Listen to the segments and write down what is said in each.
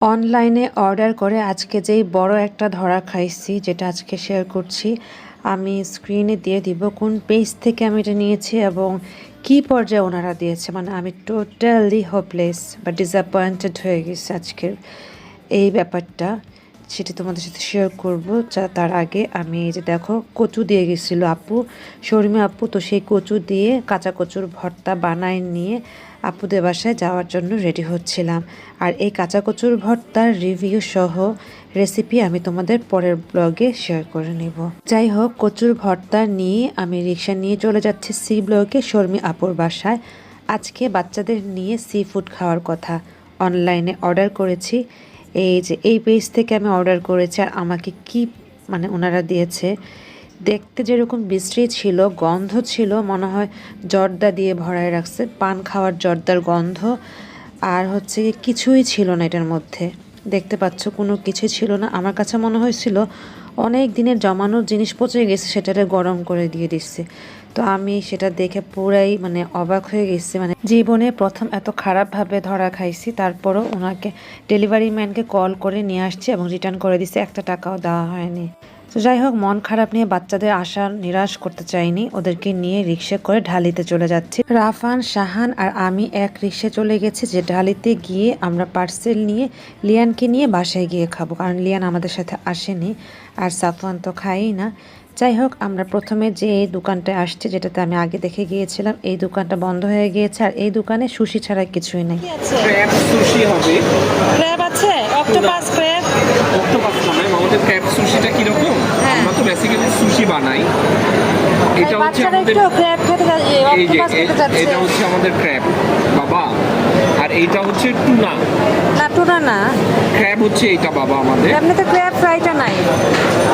অনলাইনে অর্ডার করে আজকে যেই বড় একটা ধরা খাইছি, যেটা আজকে শেয়ার করছি। আমি স্ক্রিনে দিয়ে দিব কোন পেজ থেকে আমি এটা নিয়েছি এবং কি পর্যায়ে ওনারা দিয়েছে। মানে আমি টোটালি হোপলেস বা ডিসঅ্যাপয়েন্টেড হয়ে গেছি আজকের এই ব্যাপারটা, সেটি তোমাদের সাথে শেয়ার করবো। তার আগে আমি এই যে দেখো, কচু দিয়ে গেছিলো আপু, শর্মী আপু। তো সেই কচু দিয়ে কাঁচা কচুর ভর্তা বানায় নিয়ে আপুদের বাসায় যাওয়ার জন্য রেডি হচ্ছিলাম। আর এই কাঁচা কচুর ভর্তার রিভিউ সহ রেসিপি আমি তোমাদের পরের ব্লগে শেয়ার করে নিব। যাই হোক, কচুর ভর্তা নিয়ে আমি রিক্সা নিয়ে চলে যাচ্ছি সি ব্লকে শর্মী আপুর বাসায়। আজকে বাচ্চাদের নিয়ে সি ফুড খাওয়ার কথা। অনলাইনে অর্ডার করেছি, এই যে এই পেজ থেকে আমি অর্ডার করেছি। আর আমাকে কি মানে ওনারা দিয়েছে, দেখতে যেরকম বিশ্রী ছিল, গন্ধ ছিল মনে হয় জর্দা দিয়ে ভরায় রাখছে, পান খাওয়ার জর্দার গন্ধ। আর হচ্ছে কিছুই ছিল না এটার মধ্যে, দেখতে পাচ্ছ কোনো কিছুই ছিল না। আমার কাছে মনে হয়েছিল অনেক দিনের জমানোর জিনিস পচে গেছে, সেটারে গরম করে দিয়ে দিচ্ছে। তো আমি সেটা দেখে পুরাই মানে অবাক হয়ে গেছি। মানে জীবনে প্রথম এত খারাপভাবে ধরা খাইছি। তারপরও ওনাকে ডেলিভারি ম্যানকে কল করে নিয়ে আসছি এবং রিটার্ন করে দিচ্ছে, একটা টাকাও দেওয়া হয়নি। তো যাই হোক, মন খারাপ নিয়ে বাচ্চাদের আশা নিরাশ করতে চাইনি, ওদেরকে নিয়ে রিক্সা করে ঢালিতে চলে যাচ্ছি। রাফান, শাহান আর আমি এক রিক্সা চলে গেছি, যে ঢালিতে গিয়ে আমরা পার্সেল নিয়ে লিয়ানকে নিয়ে বাসায় গিয়ে খাবো, কারণ লিয়ান আমাদের সাথে আসেনি আর সাফওয়ান তো খাইই না। যাই হোক, আমরা প্রথমে যে এই দোকানটায় আসছি, যেটাতে আমি আগে দেখে গিয়েছিলাম, এই দোকানটা বন্ধ হয়ে গিয়েছে। আর এই দোকানে সুশি ছাড়া কিছুই নেই। ক্র্যাব সুশি হবে। ক্র্যাব আছে, অক্টোপাস ক্র্যাব। অক্টোপাস মানে আমাদের ক্র্যাব সুশিটা কি রকম? আমরা তো বেসিক্যালি সুশি বানাই। এটা হচ্ছে আমাদের ক্র্যাব খেতে এই যে অক্টোপাস খেতে যাচ্ছে। এটা হচ্ছে আমাদের ক্র্যাব বাবা, আর এইটা হচ্ছে টুনা। না, টুনা না, ক্র্যাব হচ্ছে এইটা বাবা আমাদের। এমনিতে ক্র্যাব ফ্রাইটা নাই।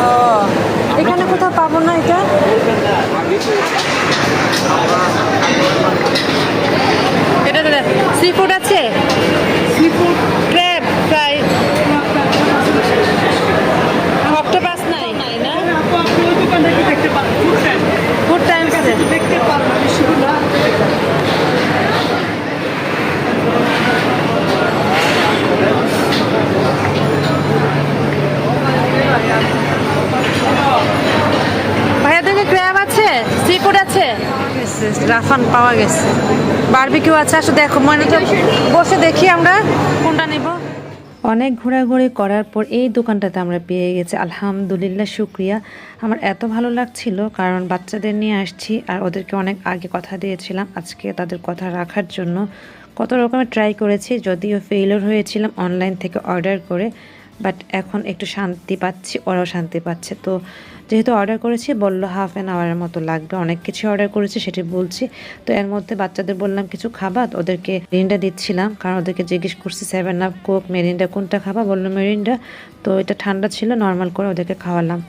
ও, এখানে কোথাও পাবো না এটা। এটা সি ফুড আছে, sea food crab fry, octopus নাই না। ফুড টাইম আছে। ভাইয়া দেখে ক্র্যাব আছে, সি ফুড আছে, রাফান পাওয়া গেছে, বারবিকিউ আছে। আসলে দেখো, মনে তো বসে দেখি আমরা কোনটা নিব। অনেক ঘোরাঘুরি করার পর এই দোকানটাতে আমরা পেয়ে গেছি, আলহামদুলিল্লাহ, শুক্রিয়া। আমার এত ভালো লাগছিল, কারণ বাচ্চাদের নিয়ে আসছি আর ওদেরকে অনেক আগে কথা দিয়েছিলাম আজকে তাদের কথা রাখার জন্য। কত রকমের ট্রাই করেছি, যদিও ফেইলিওর হয়েছিলাম অনলাইন থেকে অর্ডার করে, বাট এখন একটু শান্তি পাচ্ছি, ওরাও শান্তি পাচ্ছে। তো যেহেতু অর্ডার করেছি, বললো হাফ অ্যান আওয়ারের মতো লাগবে, অনেক কিছু অর্ডার করেছি সেটি বলছি। তো এর মধ্যে বাচ্চাদের বললাম কিছু খাবা, ওদেরকে মেরিন্ডা দিচ্ছিলাম, কারণ ওদেরকে জিজ্ঞেস করছি 7 আপ, কোক, মেরিন্ডা কোনটা খাবা, বললো মেরিন্ডা। তো এটা ঠান্ডা ছিল, নর্মাল করে ওদেরকে খাওয়ালাম।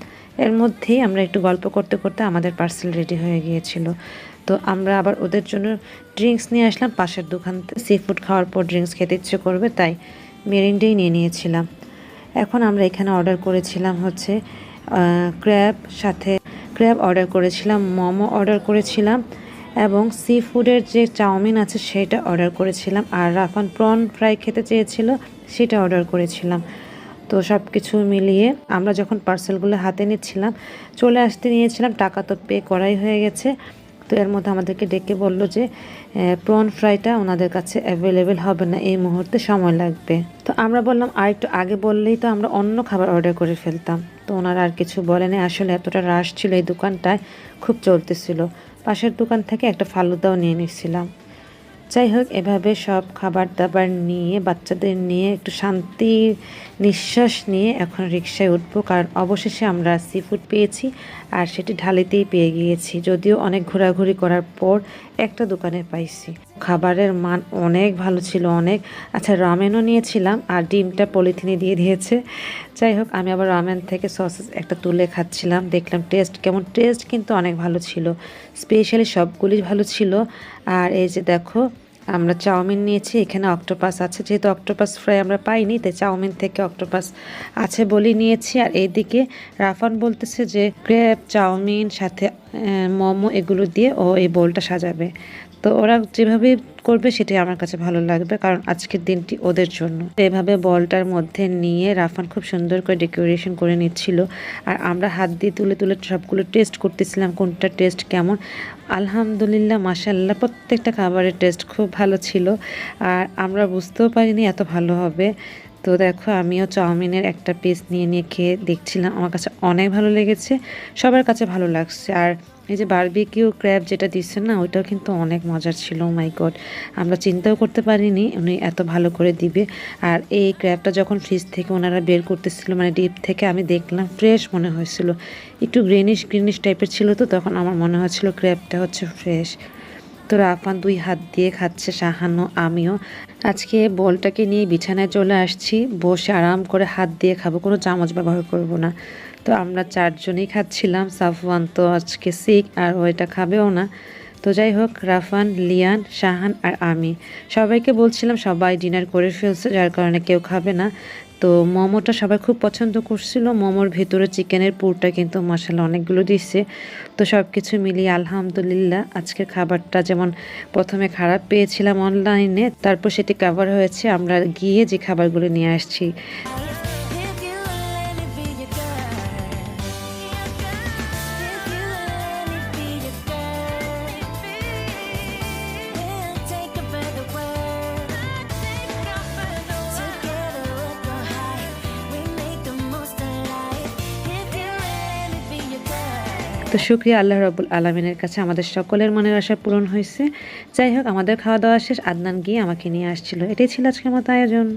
এর মধ্যেই আমরা একটু গল্প করতে করতে আমাদের পার্সেল রেডি হয়ে গিয়েছিল। তো আমরা আবার ওদের জন্য ড্রিঙ্কস নিয়ে আসলাম পাশের দোকান থেকে। সি ফুড খাওয়ার পর ড্রিঙ্কস খেতে ইচ্ছে করবে, তাই মেরিন্ডাই নিয়ে নিয়েছিলাম। এখন আমরা এখানে অর্ডার করেছিলাম হচ্ছে ক্র্যাব অর্ডার করেছিলাম, মোমো অর্ডার করেছিলাম এবং সি ফুডের যে চাউমিন আছে সেটা অর্ডার করেছিলাম। আর রাফান প্রন ফ্রাই খেতে চেয়েছিল, সেটা অর্ডার করেছিলাম। তো সব কিছু মিলিয়ে আমরা যখন পার্সেলগুলো হাতে নিচ্ছিলাম, চলে আসতে নিয়েছিলাম, টাকা তো পে করাই হয়ে গেছে। তো এর মধ্যে আমাদেরকে ডেকে বলল যে প্রন ফ্রাইটা ওনাদের কাছে অ্যাভেলেবেল হবে না, এই মুহূর্তে সময় লাগবে। তো আমরা বললাম আর একটু আগে বললেই তো আমরা অন্য খাবার অর্ডার করে ফেলতাম। তো ওনারা আর কিছু বলেনি, আসলে এতটা রাশ ছিল এই দোকানটায়, খুব চলতেছিল। পাশের দোকান থেকে একটা ফালুদাও নিয়ে নিচ্ছিলাম। যাই হোক, এভাবে সব খাবার দাবার নিয়ে বাচ্চাদের নিয়ে একটু শান্তির নিঃশ্বাস নিয়ে এখন রিকশায় উঠবো, কারণ অবশেষে আমরা সি ফুড পেয়েছি আর সেটি ঢালিতেই পেয়ে গিয়েছি। যদিও অনেক ঘোরাঘুরি করার পর একটা দোকানে পাইছি। খাবারের মান অনেক ভালো ছিল, অনেক। আচ্ছা, রামেনও নিয়েছিলাম আর ডিমটা পলিথিনে দিয়ে দিয়েছে। যাই হোক, আমি আবার রামেন থেকে সসেস একটা তুলে খাচ্ছিলাম, দেখলাম টেস্ট কেমন। টেস্ট কিন্তু অনেক ভালো ছিল, স্পেশালি সবগুলি ভালো ছিল। আর এই যে দেখো, আমরা চাউমিন নিয়েছি, এখানে অক্টোপাস আছে, যেহেতু অক্টোপাস ফ্রাই আমরা পাইনি, তাই চাউমিন থেকে অক্টোপাস আছে বলেই নিয়েছি। আর এইদিকে রাফান বলতেছে যে ক্র্যাব, চাউমিন সাথে মোমো এগুলো দিয়ে ও এই বোলটা সাজাবে। তো ওরা যেভাবে করবে সেটাই আমার কাছে ভালো লাগবে, কারণ আজকের দিনটি ওদের জন্য। এভাবে বলটার মধ্যে নিয়ে রাফান খুব সুন্দর করে ডেকোরেশন করে নিচ্ছিল, আর আমরা হাত দিয়ে তুলে তুলে সবগুলো টেস্ট করতেছিলাম কোনটা টেস্ট কেমন। আলহামদুলিল্লাহ মাশাআল্লাহ প্রত্যেকটা খাবারের টেস্ট খুব ভালো ছিল, আর আমরা বুঝতেও পারিনি এত ভালো হবে। তো দেখো আমিও চাউমিনের একটা পিস নিয়ে নিয়ে খেয়ে দেখছিলাম, আমার কাছে অনেক ভালো লেগেছে, সবার কাছে ভালো লাগছে। আর এই যে বারবিকিউ ক্র্যাব যেটা দিচ্ছে না, ওইটাও কিন্তু অনেক মজার ছিল। মাই গড, আমরা চিন্তাও করতে পারিনি উনি এত ভালো করে দিবে। আর এই ক্র্যাবটা যখন ফ্রিজ থেকে ওনারা বের করতেছিল, মানে ডিপ থেকে, আমি দেখলাম ফ্রেশ মনে হয়েছিল, একটু গ্রিনিশ গ্রিনিশ টাইপের ছিল, তো তখন আমার মনে হয়েছিল ক্র্যাবটা হচ্ছে ফ্রেশ। তো রাফান 2 হাত দিয়ে খাচ্ছে, শাহানও আমিও। আজকে বলটাকে নিয়ে বিছানায় চলে আসছি, বসে আরাম করে হাত দিয়ে খাবো, কোনো চামচ ব্যবহার করব না। তো আমরা 4 জনই খাচ্ছিলাম, সাফওয়ান তো আজকে সিক আর ও এটা খাবেও না। তো যাই হোক, রাফান, লিয়ান, শাহান আর আমি সবাইকে বলছিলাম সবাই ডিনার করে ফেলছে, যার কারণে কেউ খাবে না। তো মোমোটা সবাই খুব পছন্দ করছিল, মোমোর ভেতরে চিকেনের পুরটা কিন্তু মাশাআল্লাহ অনেকগুলো দিচ্ছে। তো সব কিছু মিলিয়ে আলহামদুলিল্লাহ আজকের খাবারটা যেমন প্রথমে খারাপ পেয়েছিলাম অনলাইনে, তারপর সেটি কভার হয়েছে, আমরা গিয়ে যে খাবারগুলো নিয়ে আসছি। তো শুকরিয়া আল্লাহ রাব্বুল আলামিনের কাছে, আমাদের সকলের মনের আশা পূরণ হয়েছে। যাই হোক, আমাদের খাওয়া দাওয়া শেষ, আদনান গিয়ে আমাকে নিয়ে আসছিল। এটাই ছিল আজকের মতো আয়োজন।